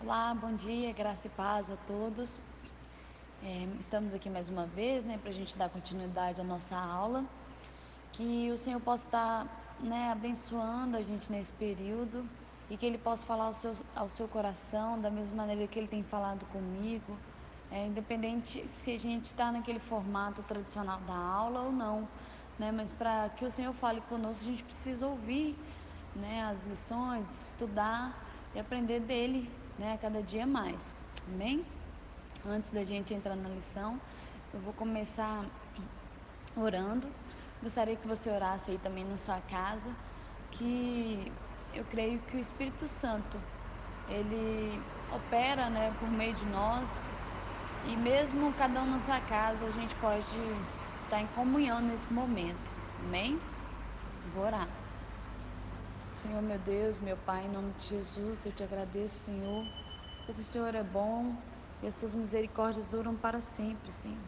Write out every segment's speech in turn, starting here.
Olá, bom dia, graça e paz a todos. Estamos aqui mais uma vez, para a gente dar continuidade à nossa aula. Que o Senhor possa estar, abençoando a gente nesse período e que Ele possa falar ao seu coração da mesma maneira que Ele tem falado comigo, independente se a gente está naquele formato tradicional da aula ou não, mas para que o Senhor fale conosco, a gente precisa ouvir, as lições, estudar e aprender dele, a cada dia mais. Amém? Antes da gente entrar na lição, eu vou começar orando. Gostaria que você orasse aí também na sua casa, que eu creio que o Espírito Santo, ele opera, por meio de nós, e mesmo cada um na sua casa, a gente pode estar em comunhão nesse momento. Amém? Vou orar. Senhor, meu Deus, meu Pai, em nome de Jesus, eu te agradeço, Senhor, porque o Senhor é bom e as tuas misericórdias duram para sempre, Senhor.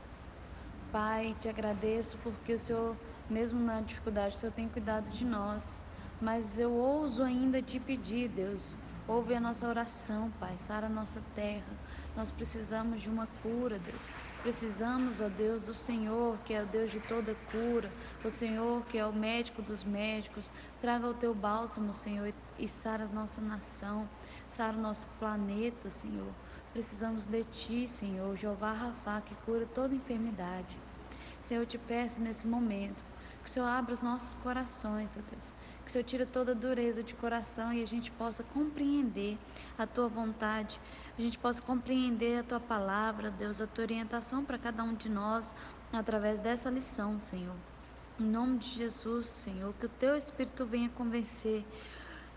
Pai, te agradeço porque o Senhor, mesmo na dificuldade, o Senhor tem cuidado de nós. Mas eu ouso ainda te pedir, Deus, ouve a nossa oração, Pai, sara a nossa terra. Nós precisamos de uma cura, Deus. Precisamos, ó Deus, do Senhor, que é o Deus de toda cura, o Senhor, que é o médico dos médicos. Traga o teu bálsamo, Senhor, e sara a nossa nação, sara o nosso planeta, Senhor. Precisamos de Ti, Senhor, Jeová Rafá, que cura toda enfermidade. Senhor, eu te peço nesse momento que o Senhor abra os nossos corações, ó Deus. Que o Senhor tire toda a dureza de coração e a gente possa compreender a Tua vontade, a gente possa compreender a Tua palavra, Deus, a Tua orientação para cada um de nós através dessa lição, Senhor. Em nome de Jesus, Senhor, que o Teu Espírito venha convencer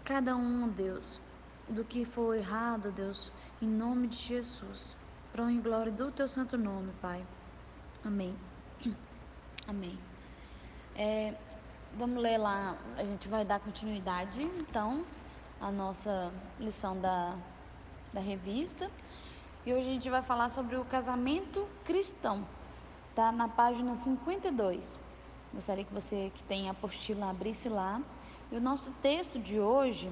cada um, Deus, do que for errado, Deus, em nome de Jesus. Para honra e glória do Teu santo nome, Pai. Amém. Amém. Vamos ler lá, a gente vai dar continuidade, então, à nossa lição da revista. E hoje a gente vai falar sobre o casamento cristão. Tá na página 52. Gostaria que você que tem a apostila abrisse lá. E o nosso texto de hoje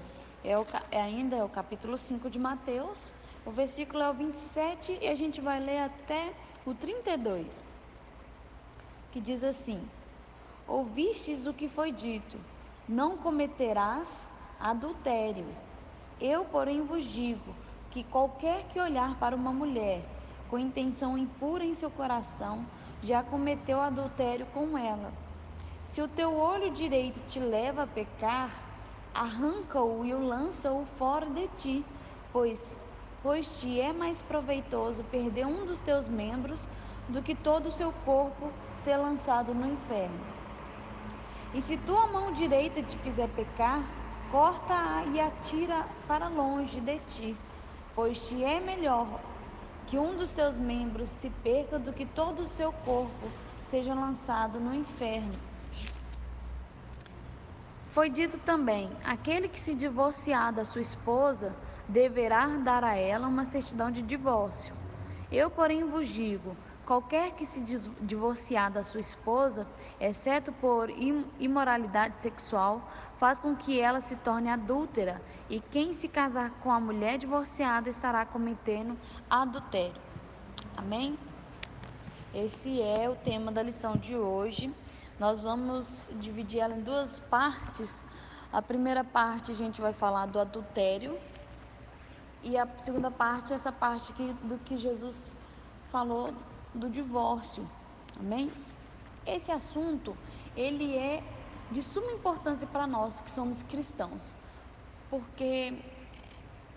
ainda é o capítulo 5 de Mateus. O versículo é o 27 e a gente vai ler até o 32, que diz assim: Ouvistes o que foi dito, não cometerás adultério. Eu, porém, vos digo que qualquer que olhar para uma mulher com intenção impura em seu coração, já cometeu adultério com ela. Se o teu olho direito te leva a pecar, arranca-o e o lança-o fora de ti, pois te é mais proveitoso perder um dos teus membros do que todo o seu corpo ser lançado no inferno. E se tua mão direita te fizer pecar, corta-a e atira para longe de ti, pois te é melhor que um dos teus membros se perca do que todo o seu corpo seja lançado no inferno. Foi dito também: aquele que se divorciar da sua esposa deverá dar a ela uma certidão de divórcio. Eu, porém, vos digo: qualquer que se divorciar da sua esposa, exceto por imoralidade sexual, faz com que ela se torne adúltera, e quem se casar com a mulher divorciada estará cometendo adultério. Amém? Esse é o tema da lição de hoje. Nós vamos dividir ela em duas partes. A primeira parte a gente vai falar do adultério e a segunda parte, essa parte aqui do que Jesus falou do divórcio. Amém? Esse assunto, ele é de suma importância para nós que somos cristãos, porque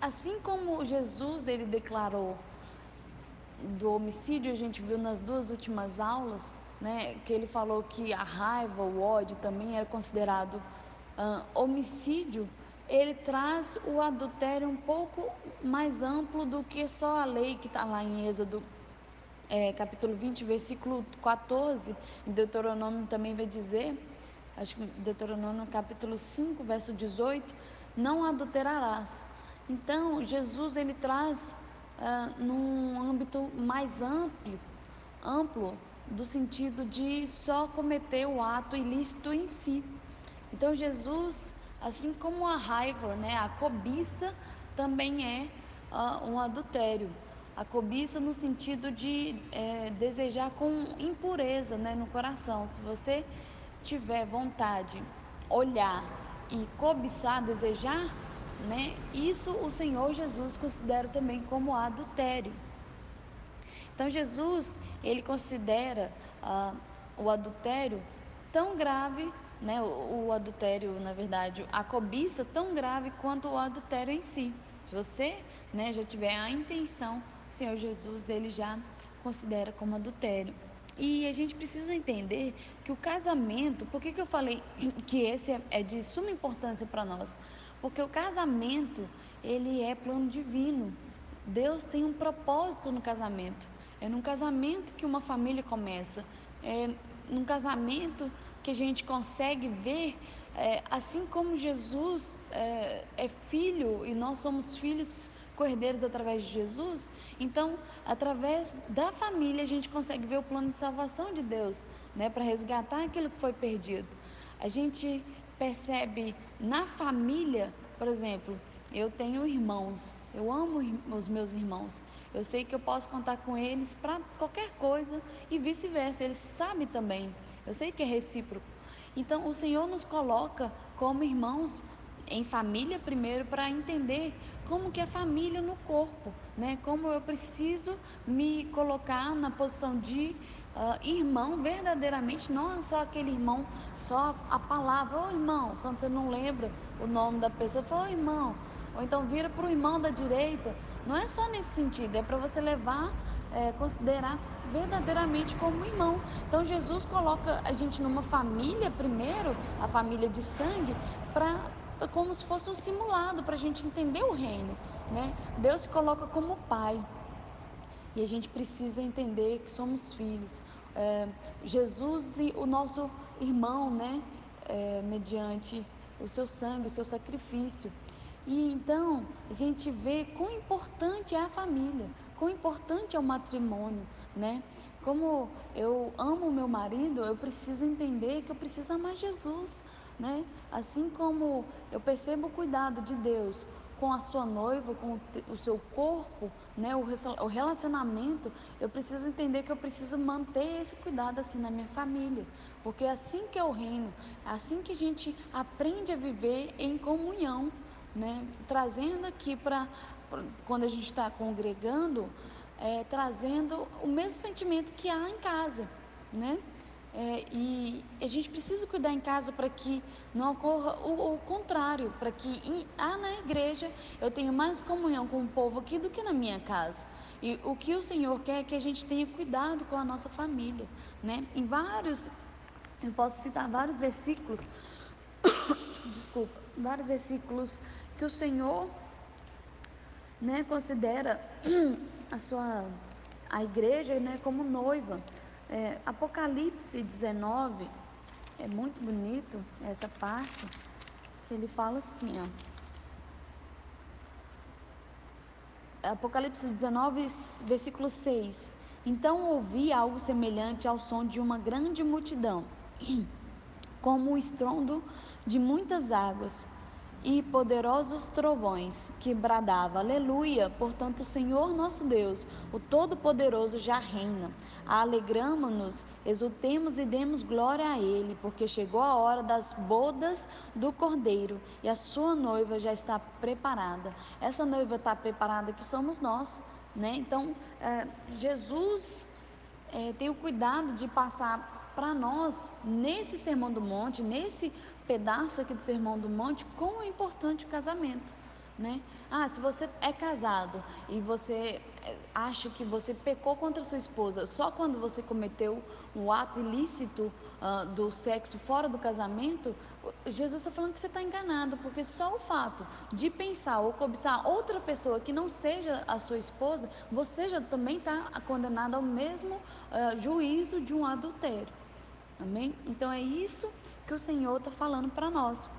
assim como Jesus ele declarou do homicídio, a gente viu nas duas últimas aulas, que ele falou que a raiva, o ódio também era considerado homicídio. Ele traz o adultério um pouco mais amplo do que só a lei que está lá em Êxodo capítulo 20, versículo 14, em Deuteronômio também vai dizer, acho que Deuteronômio capítulo 5, verso 18, não adulterarás. Então, Jesus ele traz num âmbito mais amplo, do sentido de só cometer o ato ilícito em si. Então, Jesus, assim como a raiva, a cobiça também é um adultério. A cobiça no sentido de desejar com impureza, né, no coração. Se você tiver vontade, olhar e cobiçar, desejar, né, isso o Senhor Jesus considera também como adultério. Então Jesus, ele considera o adultério tão grave, né, o adultério, na verdade, a cobiça tão grave quanto o adultério em si. Se você, né, já tiver a intenção, o Senhor Jesus, ele já considera como adultério. E a gente precisa entender que o casamento, por que eu falei que esse é de suma importância para nós? Porque o casamento, ele é plano divino. Deus tem um propósito no casamento. É num casamento que uma família começa. É num casamento que a gente consegue ver, assim como Jesus é filho e nós somos filhos cordeiros através de Jesus, então, através da família, a gente consegue ver o plano de salvação de Deus, né, para resgatar aquilo que foi perdido. A gente percebe na família, por exemplo, eu tenho irmãos, eu amo os meus irmãos, eu sei que eu posso contar com eles para qualquer coisa e vice-versa, eles sabem também, eu sei que é recíproco. Então, o Senhor nos coloca como irmãos em família primeiro para entender como que é família no corpo, né? Como eu preciso me colocar na posição de irmão verdadeiramente, não só aquele irmão, só a palavra, ô irmão, quando você não lembra o nome da pessoa, fala, ô irmão, ou então vira para o irmão da direita, não é só nesse sentido, é para você levar, considerar verdadeiramente como irmão. Então Jesus coloca a gente numa família primeiro, a família de sangue, como se fosse um simulado para a gente entender o reino, né? Deus se coloca como pai e a gente precisa entender que somos filhos. Jesus e o nosso irmão, né? Mediante o seu sangue, o seu sacrifício. E então a gente vê quão importante é a família, quão importante é o matrimônio, né? Como eu amo o meu marido, eu preciso entender que eu preciso amar Jesus, né? Assim como eu percebo o cuidado de Deus com a sua noiva, com o seu corpo, né? O relacionamento, eu preciso entender que eu preciso manter esse cuidado assim na minha família, porque é assim que é o reino, é assim que a gente aprende a viver em comunhão, né? Trazendo aqui para quando a gente está congregando, trazendo o mesmo sentimento que há em casa, né? E a gente precisa cuidar em casa para que não ocorra o contrário, para que na igreja eu tenha mais comunhão com o povo aqui do que na minha casa. E o que o Senhor quer é que a gente tenha cuidado com a nossa família, né? Eu posso citar vários versículos, desculpa, vários versículos que o Senhor, né, considera a igreja, né, como noiva. Apocalipse 19, é muito bonito essa parte, que ele fala assim, ó. Apocalipse 19, versículo 6. Então ouvi algo semelhante ao som de uma grande multidão, como o estrondo de muitas águas e poderosos trovões, que bradava, aleluia, portanto o Senhor nosso Deus, o Todo-Poderoso já reina. Alegramo-nos, exultemos e demos glória a Ele, porque chegou a hora das bodas do Cordeiro, e a sua noiva já está preparada. Essa noiva está preparada que somos nós, né? Então, Jesus tem o cuidado de passar para nós, nesse Sermão do Monte, nesse pedaço aqui do Sermão do Monte, como é importante o casamento, né? Se você é casado e você acha que você pecou contra sua esposa só quando você cometeu um ato ilícito do sexo fora do casamento, Jesus está falando que você está enganado, porque só o fato de pensar ou cobiçar outra pessoa que não seja a sua esposa, você já também está condenado ao mesmo juízo de um adultério. Amém? Então é isso que o Senhor está falando para nós.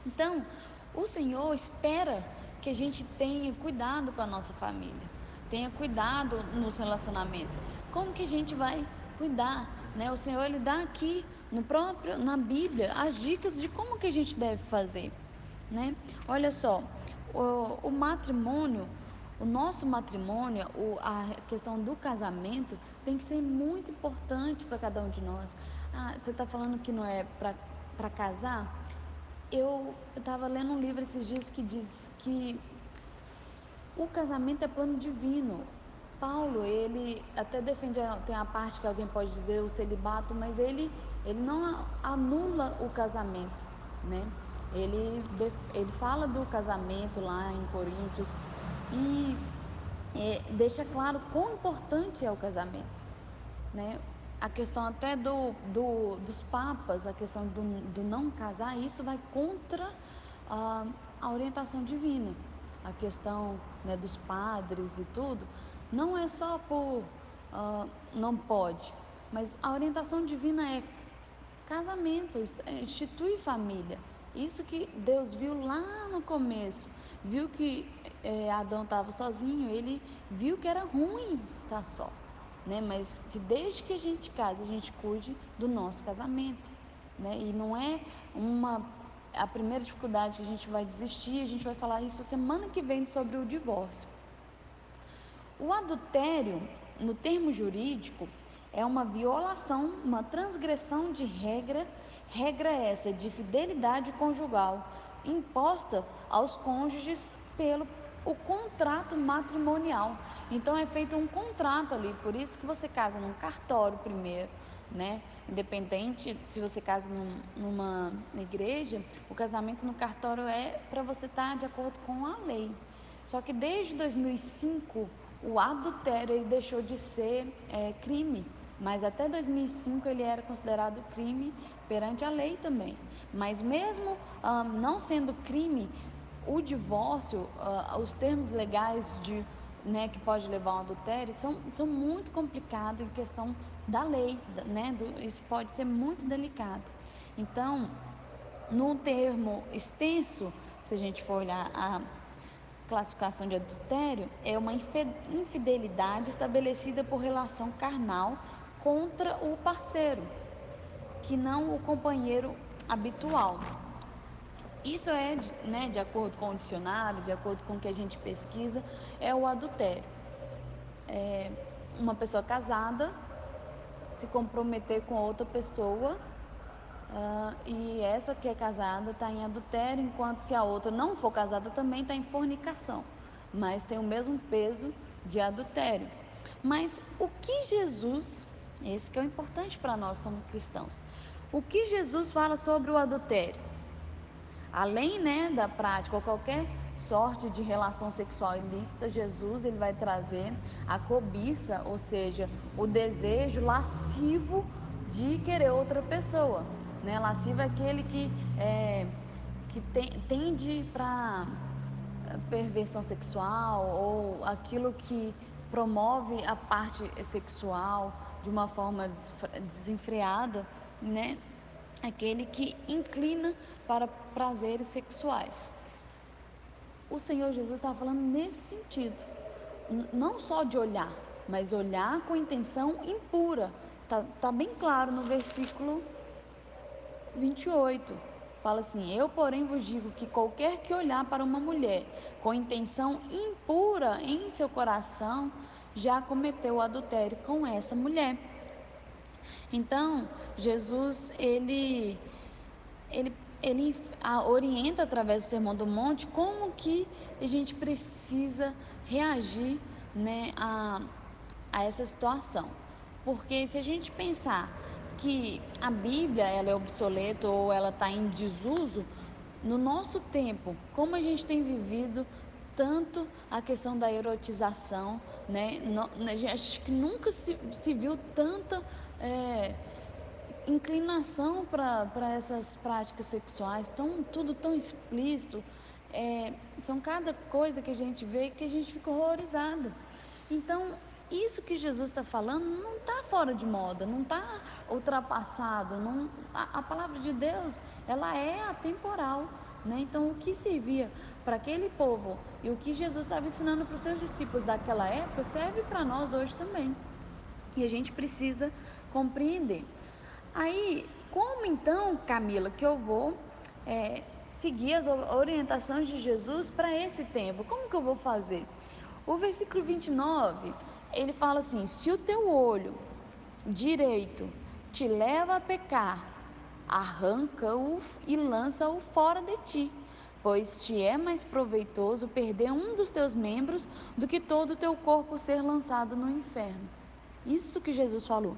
Então, o Senhor espera que a gente tenha cuidado com a nossa família, tenha cuidado nos relacionamentos. Como que a gente vai cuidar, né? O Senhor, Ele dá aqui na Bíblia as dicas de como que a gente deve fazer, né? Olha só, o matrimônio, o nosso matrimônio, a questão do casamento tem que ser muito importante para cada um de nós. Você está falando que não é para casar? Eu estava lendo um livro esses dias que diz que o casamento é plano divino. Paulo, ele até defende, tem a parte que alguém pode dizer o celibato, mas ele não anula o casamento, né? Ele fala do casamento lá em Coríntios e deixa claro quão importante é o casamento, né? A questão até dos papas, a questão do não casar, isso vai contra a orientação divina. A questão, né, dos padres e tudo, não é só por não pode, mas a orientação divina é casamento, institui família. Isso que Deus viu lá no começo, viu que Adão estava sozinho, ele viu que era ruim estar só, né? Mas que desde que a gente case, a gente cuide do nosso casamento, né? E não é a primeira dificuldade que a gente vai desistir. A gente vai falar isso semana que vem sobre o divórcio. O adultério, no termo jurídico, é uma violação, uma transgressão de regra essa de fidelidade conjugal, imposta aos cônjuges pelo o contrato matrimonial. Então é feito um contrato ali, por isso que você casa num cartório primeiro, né? Independente se você casa numa igreja, o casamento no cartório é para você estar de acordo com a lei. Só que desde 2005 o adultério ele deixou de ser crime, mas até 2005 ele era considerado crime perante a lei também. Mas mesmo não sendo crime, o divórcio, os termos legais né, que pode levar a um adultério são muito complicados em questão da lei, né? Isso pode ser muito delicado. Então, num termo extenso, se a gente for olhar a classificação de adultério, é uma infidelidade estabelecida por relação carnal contra o parceiro, que não o companheiro habitual. Isso né, de acordo com o dicionário, de acordo com o que a gente pesquisa, é o adultério. Uma pessoa casada se comprometer com outra pessoa e essa que é casada está em adultério, enquanto se a outra não for casada também está em fornicação, mas tem o mesmo peso de adultério. Mas o que Jesus, esse que é o importante para nós como cristãos, o que Jesus fala sobre o adultério? Além, né, da prática ou qualquer sorte de relação sexual ilícita, Jesus ele vai trazer a cobiça, ou seja, o desejo lascivo de querer outra pessoa, né? Lascivo é aquele que tende para perversão sexual ou aquilo que promove a parte sexual de uma forma desenfreada, né? Aquele que inclina para prazeres sexuais. O Senhor Jesus estava falando nesse sentido, não só de olhar, mas olhar com intenção impura. Tá bem claro no versículo 28. Fala assim: eu, porém, vos digo que qualquer que olhar para uma mulher com intenção impura em seu coração, já cometeu adultério com essa mulher. Então, Jesus, ele orienta através do Sermão do Monte como que a gente precisa reagir, né, a essa situação. Porque se a gente pensar que a Bíblia ela é obsoleta ou ela está em desuso, no nosso tempo, como a gente tem vivido tanto a questão da erotização, né? Acho que nunca se viu tanta inclinação para essas práticas sexuais, tudo tão explícito, são cada coisa que a gente vê que a gente fica horrorizada. Então, isso que Jesus está falando não está fora de moda, não está ultrapassado, a palavra de Deus, ela é atemporal, né? Então, o que servia para aquele povo e o que Jesus estava ensinando para os seus discípulos daquela época, serve para nós hoje também. E a gente precisa compreender. Aí, como então, Camila, que eu vou seguir as orientações de Jesus para esse tempo? Como que eu vou fazer? O versículo 29, ele fala assim: se o teu olho direito te leva a pecar, arranca-o e lança-o fora de ti, pois te é mais proveitoso perder um dos teus membros do que todo o teu corpo ser lançado no inferno. Isso que Jesus falou.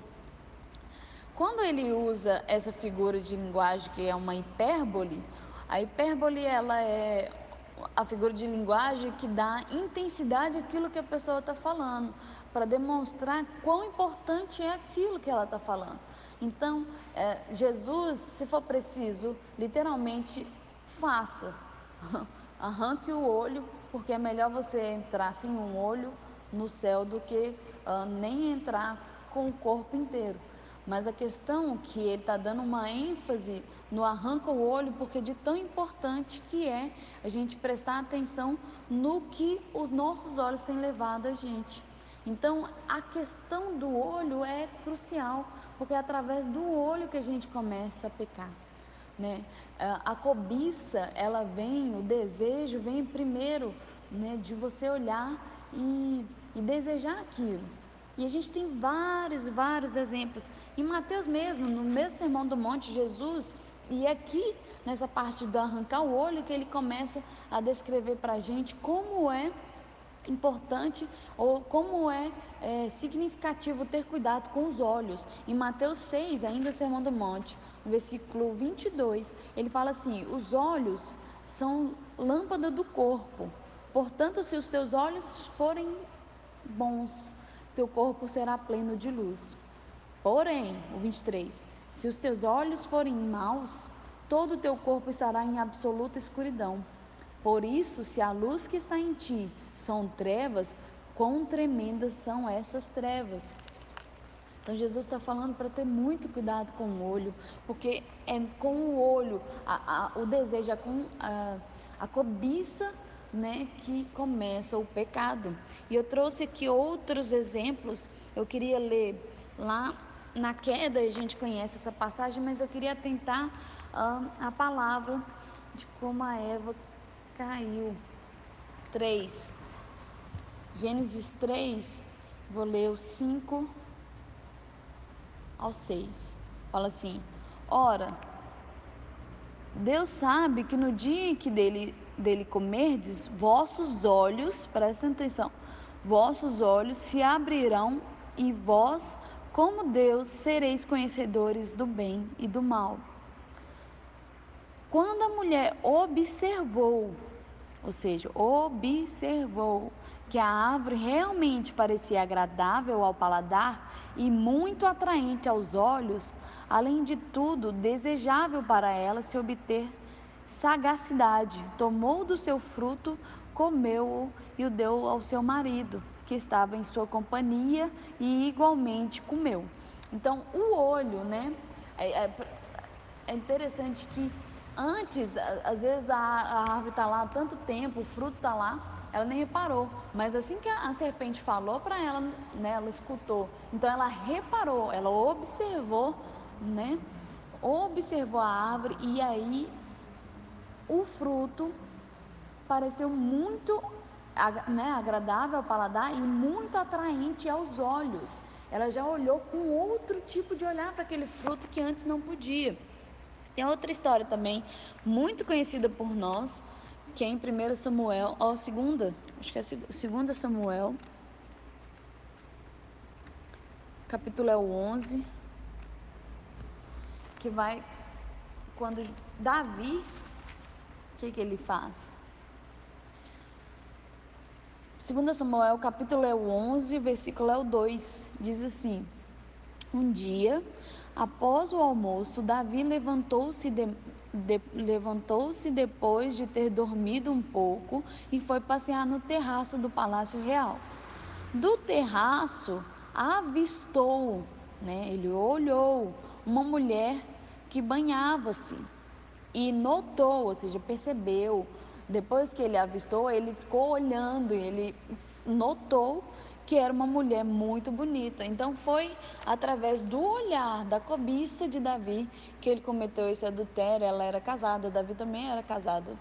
Quando ele usa essa figura de linguagem que é uma hipérbole, a hipérbole ela é a figura de linguagem que dá intensidade àquilo que a pessoa está falando, para demonstrar quão importante é aquilo que ela está falando. Então, Jesus, se for preciso, literalmente faça, arranque o olho, porque é melhor você entrar sem um olho no céu do que nem entrar com o corpo inteiro. Mas a questão que ele está dando uma ênfase no arranca o olho, porque de tão importante que é a gente prestar atenção no que os nossos olhos têm levado a gente. Então, a questão do olho é crucial, porque é através do olho que a gente começa a pecar, né? A cobiça, ela vem, o desejo vem primeiro, né, de você olhar e desejar aquilo. E a gente tem vários exemplos. Em Mateus mesmo, no mesmo Sermão do Monte, Jesus, e aqui nessa parte do arrancar o olho, que ele começa a descrever para a gente como é importante ou como é significativo ter cuidado com os olhos. Em Mateus 6, ainda Sermão do Monte, no versículo 22, ele fala assim: os olhos são lâmpada do corpo, portanto, se os teus olhos forem bons, teu corpo será pleno de luz. Porém, o 23, se os teus olhos forem maus, todo o teu corpo estará em absoluta escuridão. Por isso, se a luz que está em ti são trevas, quão tremendas são essas trevas. Então Jesus está falando para ter muito cuidado com o olho, porque é com o olho, o desejo, a cobiça, né, que começa o pecado. E eu trouxe aqui outros exemplos. Eu queria ler lá na queda, a gente conhece essa passagem, mas eu queria atentar a palavra de como a Eva caiu. 3, Gênesis 3, vou ler o 5 ao 6, fala assim: ora, Deus sabe que no dia em que dele comerdes, vossos olhos, prestem atenção, vossos olhos se abrirão e vós, como Deus, sereis conhecedores do bem e do mal. Quando a mulher observou, ou seja, observou que a árvore realmente parecia agradável ao paladar e muito atraente aos olhos, além de tudo, desejável para ela se obter sagacidade, tomou do seu fruto, comeu-o e o deu ao seu marido, que estava em sua companhia, e igualmente comeu. Então, o olho, né? É interessante que antes, às vezes a árvore está lá há tanto tempo, o fruto está lá, ela nem reparou, mas assim que a serpente falou para ela, né, ela escutou, então ela reparou, ela observou, né, observou a árvore, e aí o fruto pareceu muito, né, agradável ao paladar e muito atraente aos olhos. Ela já olhou com outro tipo de olhar para aquele fruto que antes não podia. Tem outra história também, muito conhecida por nós, que é em 1 Samuel, ou segunda, acho que é 2 Samuel, capítulo é o 11, que vai, quando Davi, o que ele faz? 2 Samuel, capítulo é o 11, versículo é o 2, diz assim: um dia, após o almoço, Davi levantou-se depois de ter dormido um pouco e foi passear no terraço do Palácio Real. Do terraço, avistou, né, ele olhou uma mulher que banhava-se e notou, ou seja, percebeu. Depois que ele avistou, ele ficou olhando e ele notou que era uma mulher muito bonita. Então foi através do olhar, da cobiça de Davi, que ele cometeu esse adultério. Ela era casada, Davi também era casado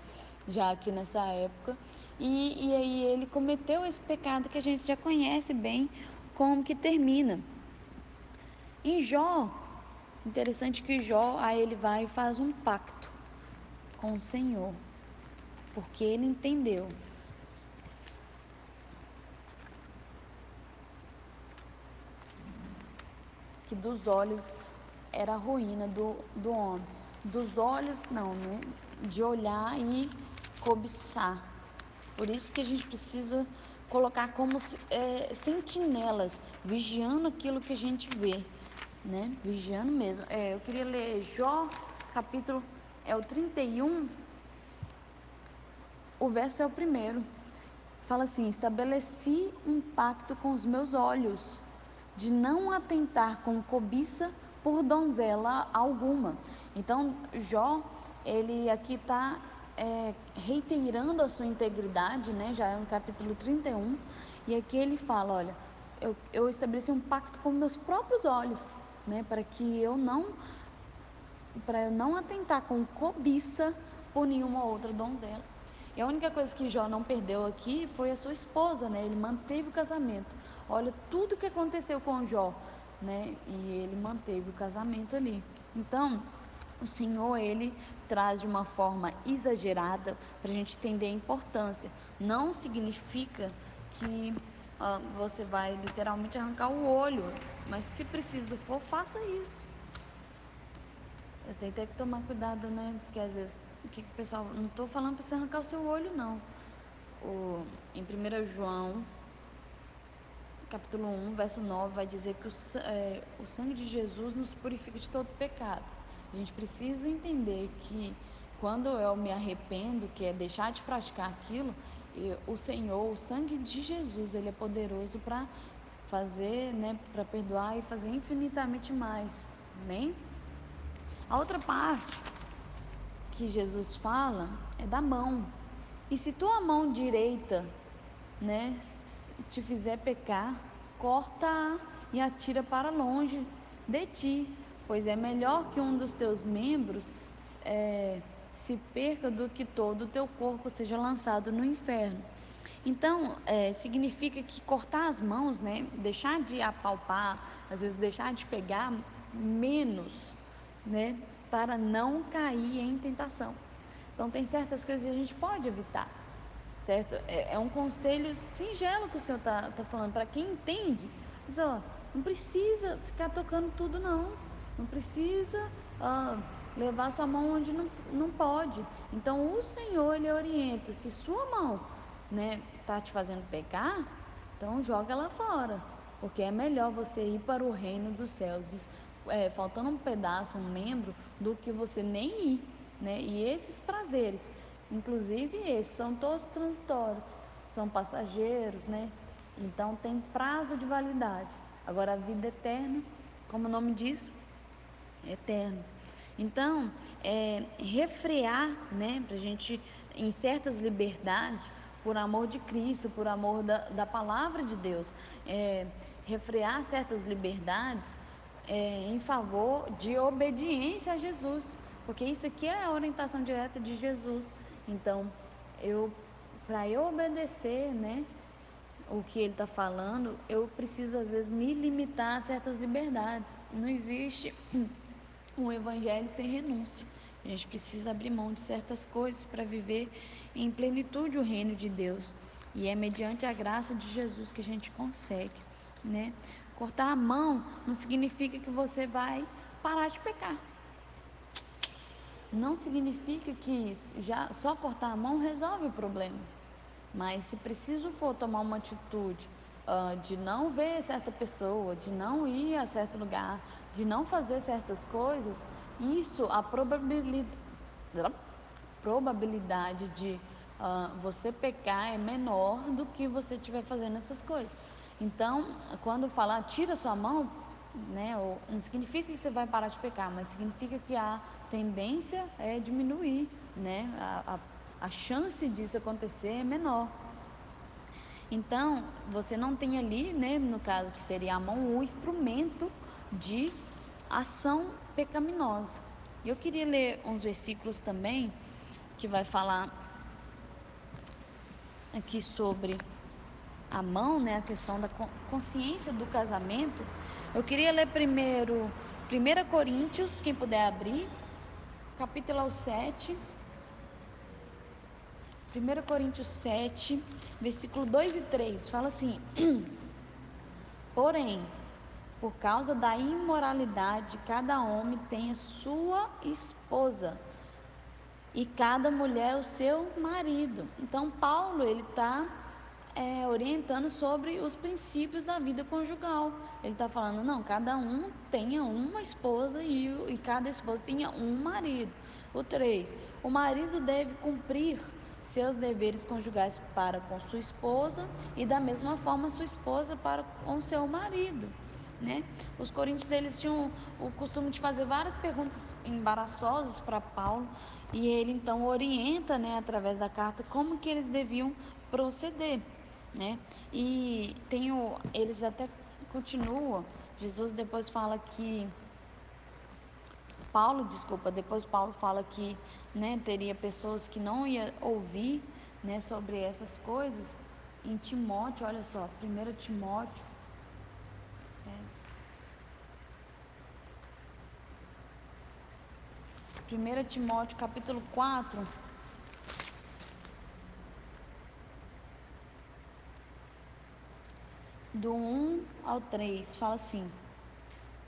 já aqui nessa época. e aí ele cometeu esse pecado que a gente já conhece bem como que termina. Em Jó, interessante que Jó, aí ele vai e faz um pacto com o Senhor, porque ele entendeu que dos olhos era a ruína do homem. Dos olhos não, né? De olhar e cobiçar. Por isso que a gente precisa colocar como sentinelas, vigiando aquilo que a gente vê, né? Vigiando mesmo. Eu queria ler Jó, capítulo o 31, o verso é o primeiro. Fala assim: estabeleci um pacto com os meus olhos, de não atentar com cobiça por donzela alguma. Então, Jó, ele aqui está reiterando a sua integridade, né? Já é no capítulo 31, e aqui ele fala: olha, eu estabeleci um pacto com meus próprios olhos, né? Para eu não atentar com cobiça por nenhuma outra donzela. E a única coisa que Jó não perdeu aqui foi a sua esposa, né? Ele manteve o casamento. Olha tudo que aconteceu com Jó, né? E ele manteve o casamento ali. Então, o Senhor, ele traz de uma forma exagerada para a gente entender a importância. Não significa que você vai literalmente arrancar o olho, mas se preciso for, faça isso. Tem até que tomar cuidado, né? Porque às vezes, o pessoal, não estou falando para você arrancar o seu olho, não. Em 1 João, capítulo 1, verso 9, vai dizer que o sangue de Jesus nos purifica de todo pecado. A gente precisa entender que quando eu me arrependo, que é deixar de praticar aquilo, o Senhor, o sangue de Jesus, ele é poderoso para fazer, né, para perdoar e fazer infinitamente mais. Amém? A outra parte que Jesus fala é da mão. E se tua mão direita, né, te fizer pecar, corta-a e atira para longe de ti, pois é melhor que um dos teus membros se perca do que todo o teu corpo seja lançado no inferno. Então, significa que cortar as mãos, né, deixar de apalpar, às vezes deixar de pegar menos, né, para não cair em tentação. Então, tem certas coisas que a gente pode evitar, certo? É um conselho singelo que o Senhor está falando, para quem entende. Mas, não precisa ficar tocando tudo, não. Não precisa levar sua mão onde não pode. Então, o Senhor, ele orienta. Se sua mão, né, tá te fazendo pecar, então joga lá fora, porque é melhor você ir para o reino dos céus, faltando um pedaço, um membro, do que você nem ir, né? E esses prazeres, inclusive esses, são todos transitórios, são passageiros, né? Então tem prazo de validade. Agora a vida eterna, como o nome diz, é eterno. Então, refrear, né, para a gente, em certas liberdades, por amor de Cristo, por amor da palavra de Deus, refrear certas liberdades em favor de obediência a Jesus, porque isso aqui é a orientação direta de Jesus. Então, para eu obedecer, né, o que ele está falando, eu preciso às vezes me limitar a certas liberdades. Não existe um evangelho sem renúncia. A gente precisa abrir mão de certas coisas para viver em plenitude o reino de Deus. E é mediante a graça de Jesus que a gente consegue, né? Cortar a mão não significa que você vai parar de pecar. Não significa que já só cortar a mão resolve o problema. Mas se preciso for tomar uma atitude de não ver certa pessoa, de não ir a certo lugar, de não fazer certas coisas, isso, a probabilidade de você pecar é menor do que você estiver fazendo essas coisas. Então, quando falar tira sua mão, né, não significa que você vai parar de pecar, mas significa que a tendência é diminuir, né, a chance disso acontecer é menor. Então, você não tem ali, né, no caso que seria a mão, o instrumento de ação pecaminosa. Eu queria ler uns versículos também que vai falar aqui sobre a mão, né, a questão da consciência do casamento, eu queria ler primeiro 1 Coríntios, quem puder abrir, capítulo 7, 1 Coríntios 7, versículo 2 e 3, fala assim: porém, por causa da imoralidade, cada homem tem a sua esposa, e cada mulher o seu marido. Então, Paulo, ele está orientando sobre os princípios da vida conjugal. Ele está falando, não, cada um tenha uma esposa e cada esposa tenha um marido. O 3, o marido deve cumprir seus deveres conjugais para com sua esposa e da mesma forma sua esposa para com seu marido, né? Os coríntios, eles tinham o costume de fazer várias perguntas embaraçosas para Paulo, e ele então orienta, né, através da carta, como que eles deviam proceder, né? E eles até continuam. Jesus depois fala que depois Paulo fala que, né, teria pessoas que não iam ouvir, né, sobre essas coisas. Em Timóteo, olha só, 1 Timóteo, 1 Timóteo capítulo 4, do 1 ao 3, fala assim: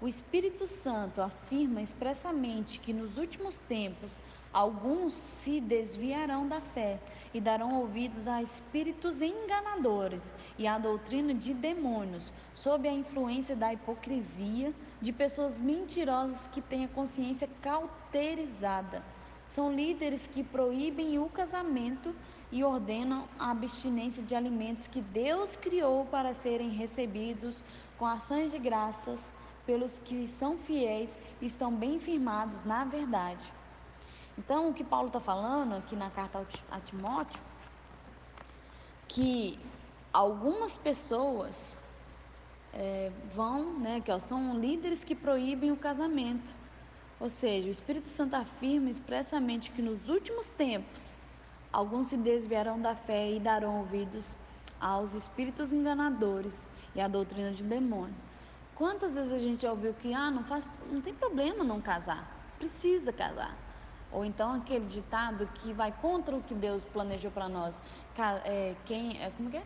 o Espírito Santo afirma expressamente que nos últimos tempos alguns se desviarão da fé e darão ouvidos a espíritos enganadores e à doutrina de demônios, sob a influência da hipocrisia de pessoas mentirosas que têm a consciência cauterizada. São líderes que proíbem o casamento e ordenam a abstinência de alimentos que Deus criou para serem recebidos com ações de graças pelos que são fiéis e estão bem firmados na verdade. Então, o que Paulo está falando aqui na carta a Timóteo, que algumas pessoas são líderes que proíbem o casamento. Ou seja, o Espírito Santo afirma expressamente que nos últimos tempos alguns se desviarão da fé e darão ouvidos aos espíritos enganadores e à doutrina de demônio. Quantas vezes a gente ouviu que não tem problema não casar, precisa casar? Ou então aquele ditado que vai contra o que Deus planejou para nós. Como que é?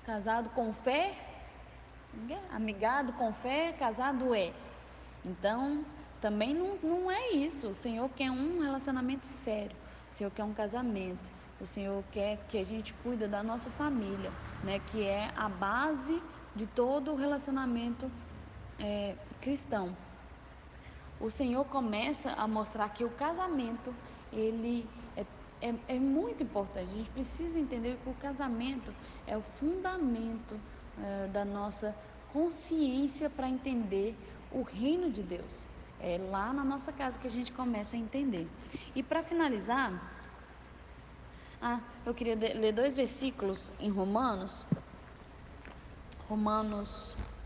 Casado com fé, amigado com fé, casado é. Então, também não é isso. O Senhor quer um relacionamento sério, o Senhor quer um casamento, o Senhor quer que a gente cuide da nossa família, né? Que é a base de todo o relacionamento cristão. O Senhor começa a mostrar que o casamento, ele é muito importante. A gente precisa entender que o casamento é o fundamento da nossa consciência para entender o reino de Deus. É lá na nossa casa que a gente começa a entender. E para finalizar, eu queria ler 2 versículos em Romanos.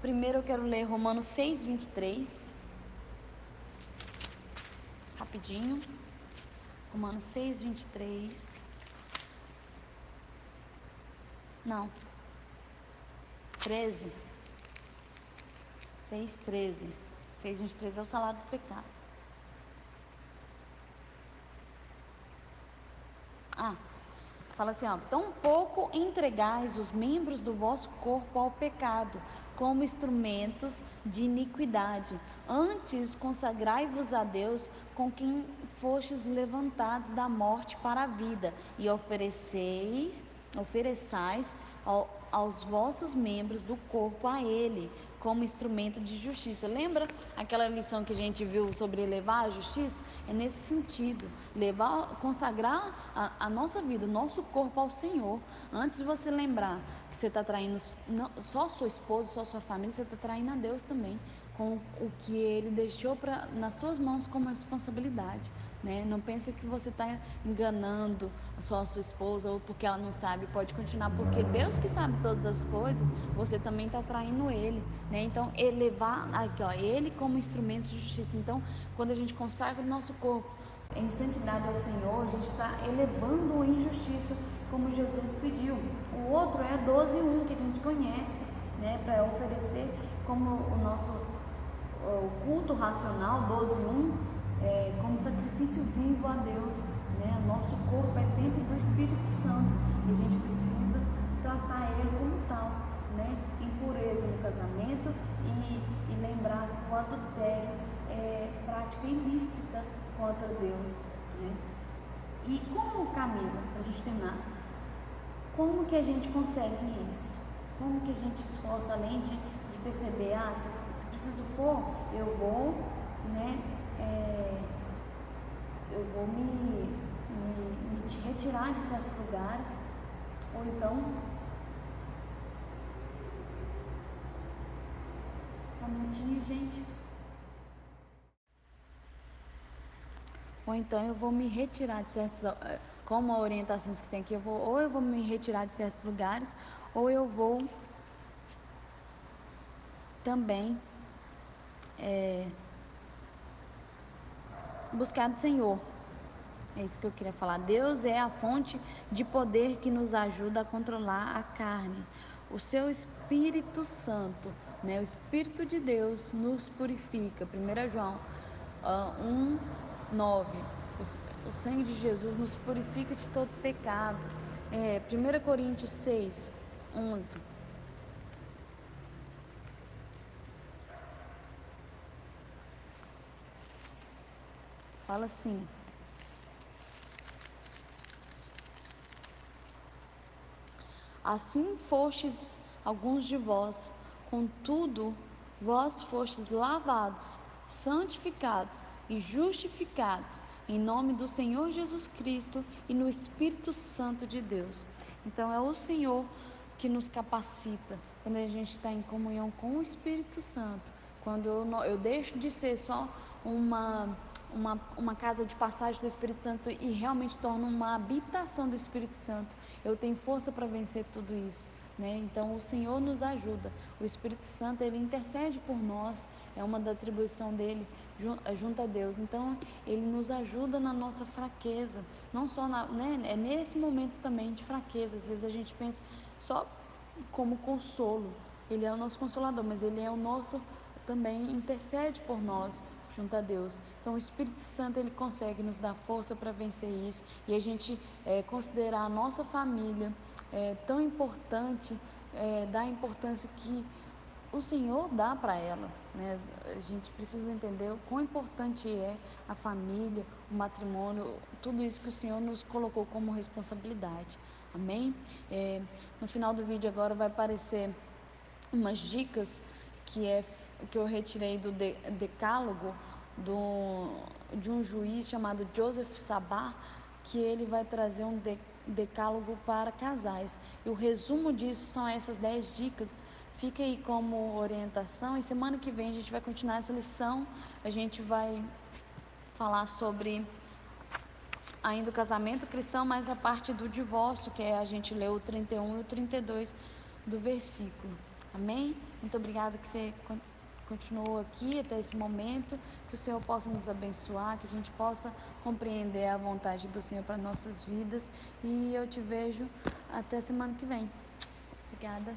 Primeiro eu quero ler Romanos 6, 23. Rapidinho. Romanos 6, 23. Não. 13. 6, 13. 6, 23 é o salário do pecado. Fala assim, tampouco entregais os membros do vosso corpo ao pecado, como instrumentos de iniquidade. Antes consagrai-vos a Deus, com quem fostes levantados da morte para a vida, e ofereçais aos vossos membros do corpo a Ele, como instrumento de justiça. Lembra aquela lição que a gente viu sobre elevar a justiça? É nesse sentido, consagrar a nossa vida, o nosso corpo ao Senhor. Antes de você lembrar que você está traindo só sua esposa, só sua família, você está traindo a Deus também, com o que Ele deixou nas suas mãos como responsabilidade, né? Não pense que você está enganando só a sua esposa, ou porque ela não sabe. Pode continuar, porque Deus que sabe todas as coisas, você também está traindo Ele, né? Então, elevar Ele como instrumento de justiça. Então, quando a gente consagra o nosso corpo em santidade ao Senhor, a gente está elevando em justiça como Jesus pediu. O outro é 12:1, que a gente conhece, né, para oferecer como o culto racional, 12:1, como sacrifício vivo a Deus, né? Nosso corpo é templo do Espírito Santo e a gente precisa tratar ele como tal, né? Impureza no casamento e lembrar que o adultério é prática ilícita contra Deus, né? E como, Camila, para a gente terminar, como que a gente consegue isso? Como que a gente esforça, além de perceber, se preciso for, eu vou, né, eu vou me retirar de certos lugares, ou então, só um minutinho, gente. Ou então eu vou me retirar de certos, como a orientações que tem aqui, ou eu vou me retirar de certos lugares, ou eu vou também buscar do Senhor. É isso que eu queria falar. Deus é a fonte de poder que nos ajuda a controlar a carne. O seu Espírito Santo, né? O Espírito de Deus nos purifica. 1 João 1:9. O sangue de Jesus nos purifica de todo pecado. 1 Coríntios 6:11. Fala assim: assim fostes alguns de vós, contudo vós fostes lavados, santificados e justificados em nome do Senhor Jesus Cristo e no Espírito Santo de Deus. Então é o Senhor que nos capacita quando a gente está em comunhão com o Espírito Santo. Quando eu deixo de ser só uma casa de passagem do Espírito Santo e realmente torno uma habitação do Espírito Santo, eu tenho força para vencer tudo isso, né? Então o Senhor nos ajuda. O Espírito Santo, ele intercede por nós, é uma da atribuição dele junto a Deus. Então ele nos ajuda na nossa fraqueza, não só né? É nesse momento também de fraqueza. Às vezes a gente pensa só como consolo. Ele é o nosso consolador, mas ele é o nosso, também intercede por nós junto a Deus. Então o Espírito Santo, ele consegue nos dar força para vencer isso, e a gente considerar a nossa família tão importante, dar a importância que o Senhor dá para ela, né? A gente precisa entender o quão importante é a família, o matrimônio, tudo isso que o Senhor nos colocou como responsabilidade. Amém? No final do vídeo agora vai aparecer umas dicas que eu retirei do decálogo de um juiz chamado Joseph Sabah, que ele vai trazer um decálogo para casais. E o resumo disso são essas 10 dicas. Fica aí como orientação, e semana que vem a gente vai continuar essa lição. A gente vai falar sobre ainda o casamento cristão, mas a parte do divórcio, que a gente leu o 31 e o 32 do versículo. Amém? Muito obrigada que você continuou aqui até esse momento, que o Senhor possa nos abençoar, que a gente possa compreender a vontade do Senhor para nossas vidas, e eu te vejo até semana que vem. Obrigada.